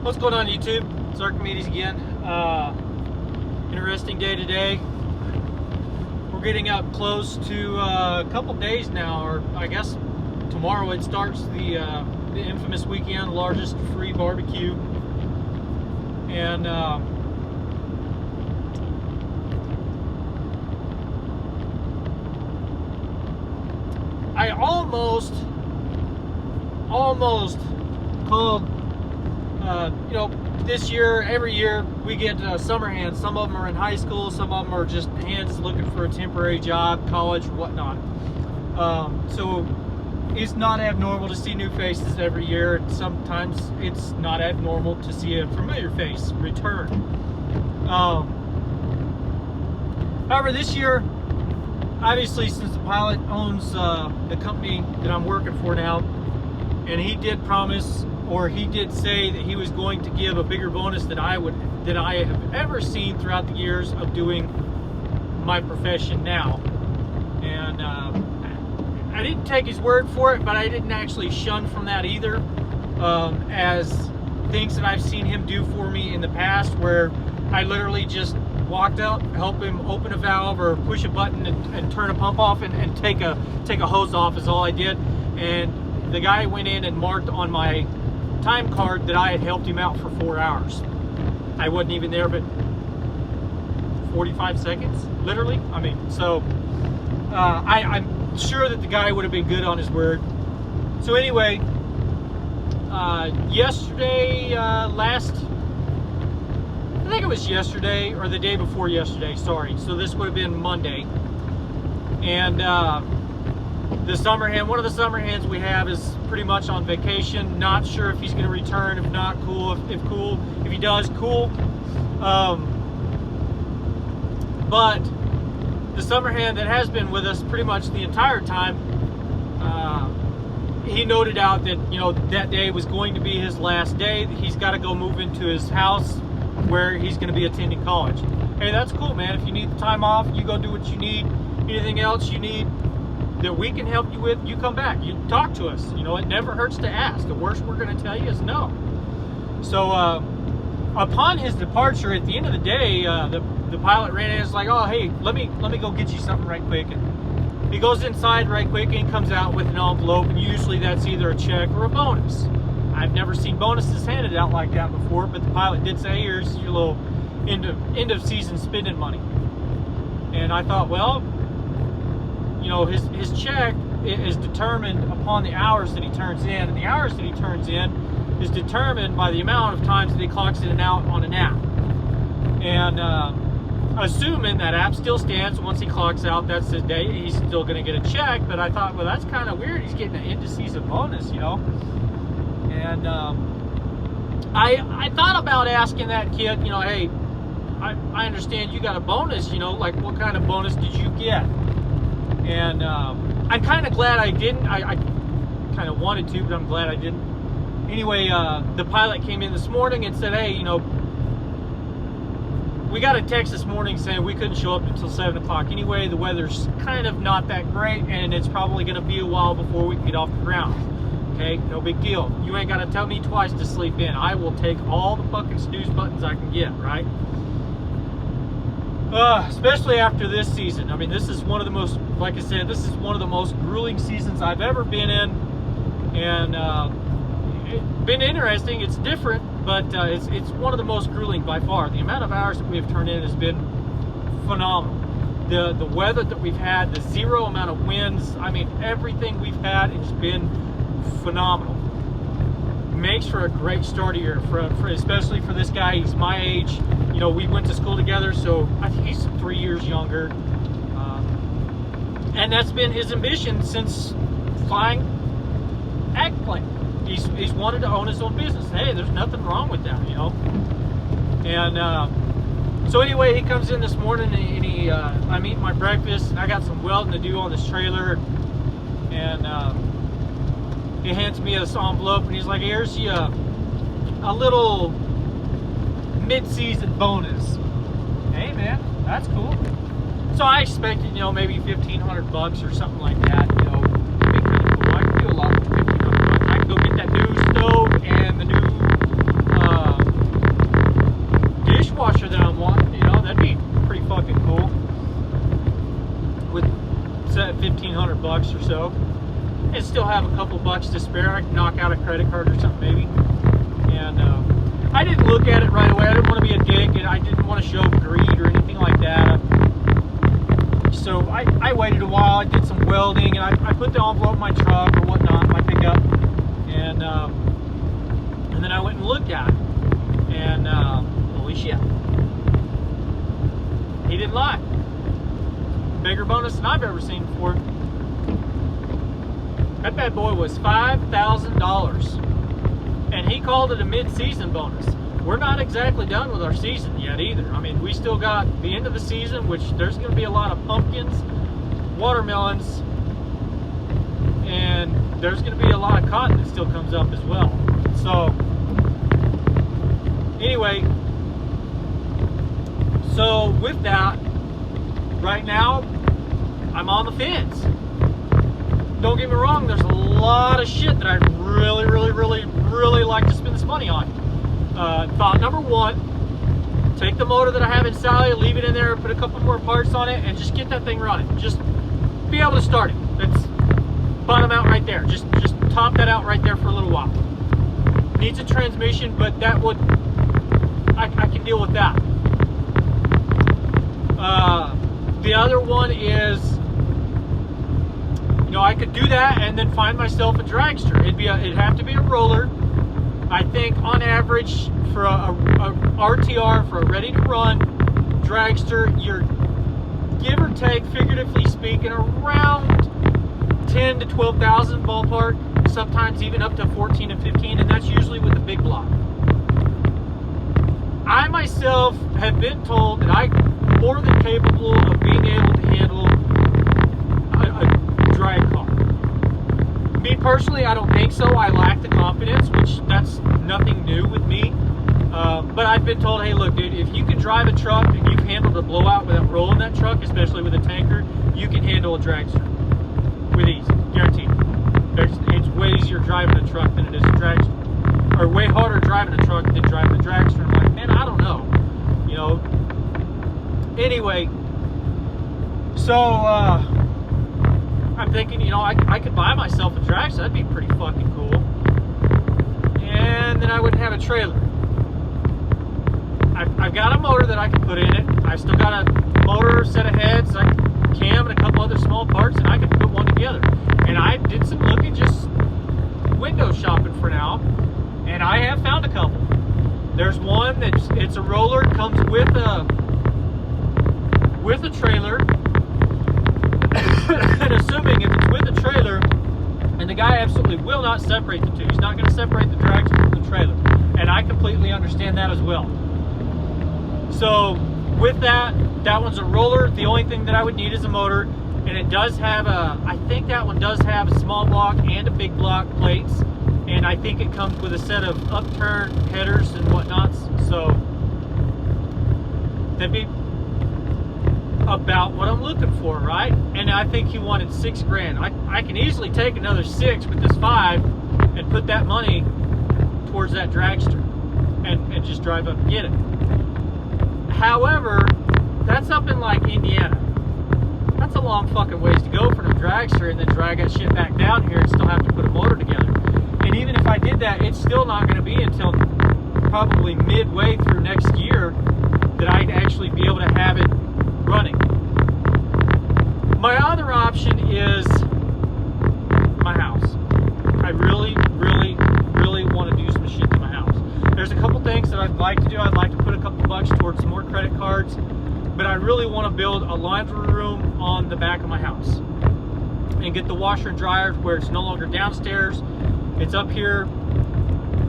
What's going on, YouTube? It's Archimedes again. Interesting day today. We're getting up close to a couple days now, or I guess tomorrow it starts the infamous weekend, largest free barbecue. And I almost called. This year, every year we get summer hands. Some of them are in high school, some of them are just hands looking for a temporary job, college, whatnot. So it's not abnormal to see new faces every year. Sometimes it's not abnormal to see a familiar face return. However, this year, obviously, since the pilot owns the company that I'm working for now, and he did promise, or he did say that he was going to give a bigger bonus than I have ever seen throughout the years of doing my profession now. And I didn't take his word for it, but I didn't actually shun from that either, as things that I've seen him do for me in the past, where I literally just walked out, help him open a valve or push a button and turn a pump off and take a hose off is all I did. And the guy went in and marked on my time card that I had helped him out for 4 hours. I wasn't even there but 45 seconds, literally. I mean, so I'm sure that the guy would have been good on his word. So anyway, yesterday, I think it was yesterday or the day before yesterday, sorry. So this would have been Monday. And the summer hand, one of the summer hands we have is pretty much on vacation. Not sure if he's going to return. If not, cool. If cool, if he does, cool. But the summer hand that has been with us pretty much the entire time, he noted out that, you know, that day was going to be his last day. That he's got to go move into his house where he's going to be attending college. Hey, that's cool, man. If you need the time off, you go do what you need. Anything else you need that we can help you with, you come back, you talk to us. You know, it never hurts to ask. The worst we're going to tell you is no. So upon his departure, at the end of the day, the pilot ran in and was like, oh, hey, let me go get you something right quick. And he goes inside right quick and comes out with an envelope, and usually that's either a check or a bonus. I've never seen bonuses handed out like that before, but the pilot did say, here's your little end of season spending money. And I thought, well, you know, his check is determined upon the hours that he turns in, and the hours that he turns in is determined by the amount of times that he clocks in and out on an app. And assuming that app still stands, once he clocks out, that's the day, he's still going to get a check. But I thought, well, that's kind of weird. He's getting an end-of-season bonus, you know. And I thought about asking that kid, you know, hey, I understand you got a bonus, you know, like what kind of bonus did you get? And I'm kind of glad I didn't. I kind of wanted to, but I'm glad I didn't. Anyway, the pilot came in this morning and said, hey, you know, we got a text this morning saying we couldn't show up until 7 o'clock anyway. The weather's kind of not that great, and it's probably going to be a while before we can get off the ground. Okay, no big deal. You ain't got to tell me twice to sleep in. I will take all the fucking snooze buttons I can get, right? Especially after this season. I mean, this is one of the most, like I said, this is one of the most grueling seasons I've ever been in. And it's been interesting. It's different, but it's one of the most grueling by far. The amount of hours that we've turned in has been phenomenal. The weather that we've had, the zero amount of winds, I mean, everything we've had has been phenomenal. Makes for a great start of year, for especially for this guy. He's my age. You know, we went to school together, so I think he's 3 years younger. And that's been his ambition since flying ag plane. He's wanted to own his own business. Hey, there's nothing wrong with that, you know. And so anyway, he comes in this morning and I'm eating my breakfast, and I got some welding to do on this trailer, and he hands me this envelope, and he's like, here's you a little mid-season bonus. Hey man, that's cool. So I expected, you know, maybe $1,500 or something like that. You know, it'd be kind of cool. I could do a lot with $1,500. I could go get that new stove and the new so, and still have a couple bucks to spare. I can knock out a credit card or something maybe. And I didn't look at it right away. I didn't want to be a dick, and I didn't want to show greed or anything like that. So I waited a while. I did some welding, and I put the envelope in my truck or whatnot, my pickup, and then I went and looked at it, and holy shit, he didn't lie. Bigger bonus than I've ever seen before. That bad boy was $5,000, and he called it a mid-season bonus. We're not exactly done with our season yet either. I mean, we still got the end of the season, which there's going to be a lot of pumpkins, watermelons, and there's going to be a lot of cotton that still comes up as well. So, anyway, so with that, right now, I'm on the fence. Don't get me wrong, there's a lot of shit that I really like to spend this money on. Thought number one, take the motor that I have inside, leave it in there, put a couple more parts on it, and just get that thing running. Just be able to start it. That's bottom out right there. Just top that out right there for a little while. Needs a transmission, but that would, I can deal with that. The other one is, you know, I could do that and then find myself a dragster. It'd have to be a roller. I think on average for a RTR, for a ready to run dragster, you're give or take, figuratively speaking, around 10 to 12,000 ballpark, sometimes even up to 14 and 15, and that's usually with the big block. I myself have been told that I'm more than capable of being able to handle a drag car. Me personally, I don't think so. I lack the confidence, which that's nothing new with me. But I've been told, hey, look, dude, if you can drive a truck and you've handled a blowout without rolling that truck, especially with a tanker, you can handle a dragster with ease, guaranteed. It's way easier driving a truck than it is a dragster, or way harder driving a truck than driving a dragster. I'm like, man, I don't know, you know. Anyway, so I'm thinking, you know, I could buy myself a dragster. That'd be pretty fucking cool. And then I wouldn't have a trailer. I've got a motor that I can put in it. I've still got a motor, set of heads, a cam, and a couple other small parts, and I can put one together. And I did some looking, just window shopping for now, and I have found a couple. There's one it's a roller, comes with a trailer. And assuming if it's with a trailer, and the guy absolutely will not separate the two. He's not going to separate the dragster from the trailer. And I completely understand that as well. So with that one's a roller. The only thing that I would need is a motor, and it does have I think that one does have a small block and a big block plates, and I think it comes with a set of upturn headers and whatnots. So that'd be about what I'm looking for, right? And I think he wanted $6 grand. I can easily take another 6 with this 5 and put that money towards that dragster and just drive up and get it. However, that's up in like Indiana. That's a long fucking ways to go for the dragster and then drag that shit back down here and still have to put a motor together. And even if I did that, it's still not going to be until probably midway through next year that I'd actually be able to have it running. My other option is my house. I really want to do some shit to my house. There's a couple things that I'd like to do. I'd like to put a couple bucks towards some more credit cards, but I really want to build a laundry room on the back of my house and get the washer and dryer where it's no longer downstairs, it's up here.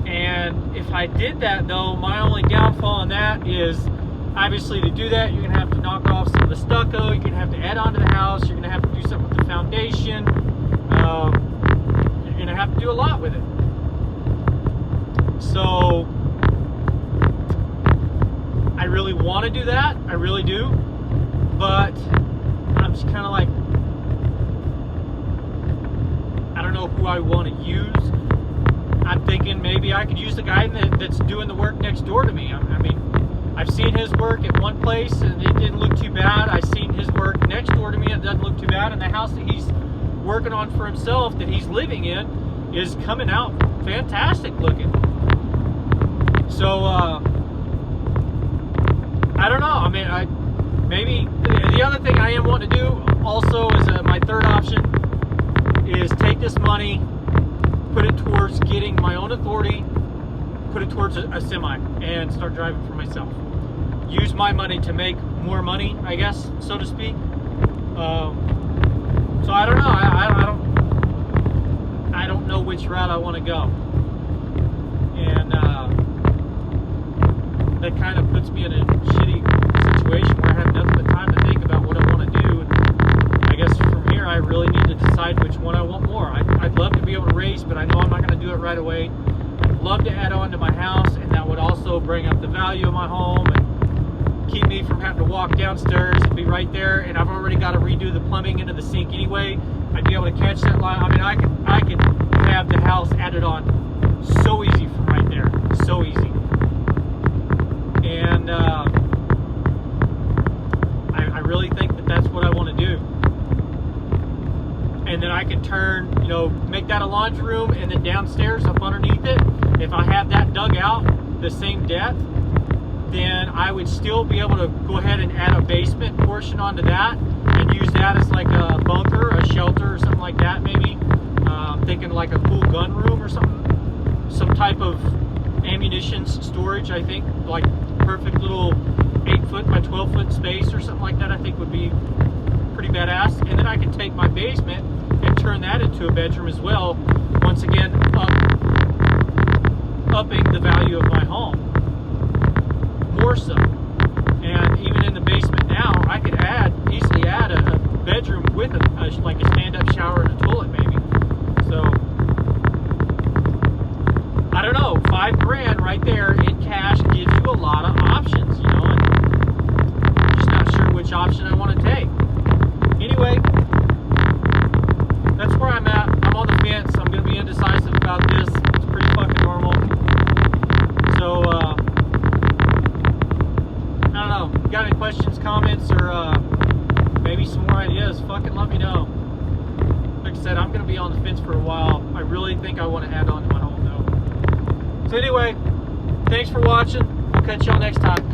And if I did that though, my only downfall on that is, obviously, to do that, you're going to have to knock off some of the stucco. You're going to have to add on to the house. You're going to have to do something with the foundation. You're going to have to do a lot with it. So, I really want to do that. I really do. But I'm just kind of like, I don't know who I want to use. I'm thinking maybe I could use the guy that's doing the work next door to me. I mean, I've seen his work at one place and it didn't look too bad. I've seen his work next door to me and it doesn't look too bad. And the house that he's working on for himself that he's living in is coming out fantastic looking. So I don't know. I mean, maybe the other thing I am wanting to do also is my third option is take this money, put it towards getting my own authority, put it towards a semi, and start driving for myself. Use my money to make more money, I guess, so to speak. So I don't know. I don't know which route I want to go, and that kind of puts me in a shitty situation where I have nothing but time to think about what I want to do. And I guess from here, I really need to decide which one I want more. I'd love to be able to race, but I know I'm not going to do it right away. I'd love to add on to my house, and that would also bring up the value of my home and keep me from having to walk downstairs and be right there. And I've already got to redo the plumbing into the sink anyway. I'd be able to catch that line. I mean, I could have the house added on so easy from right there, so easy. And I really think that that's what I want to do. And then I can turn, you know, make that a laundry room, and then downstairs up underneath it, if I have that dug out the same depth, then I would still be able to go ahead and add a basement portion onto that and use that as like a bunker, a shelter, or something like that maybe. Thinking like a cool gun room or something. Some type of ammunition storage, I think. Like perfect little 8-foot by 12-foot space or something like that, I think would be pretty badass. And then I can take my basement and turn that into a bedroom as well. Once again, upping the value of my home. More so. And even in the basement now, I could easily add a bedroom with like a stand-up shower and a toilet maybe. So I don't know, $5,000 right there in cash gives you a lot of options, you know, and I'm just not sure which option I want to take. Anyway, that's where I'm at. I'm on the fence. I'm going to be indecisive about this. It's pretty fucking normal. So, I don't know. Got any questions, comments, or maybe some more ideas? Fucking let me know. Like I said, I'm going to be on the fence for a while. I really think I want to add on to my home, though. So anyway, thanks for watching. We'll catch y'all next time.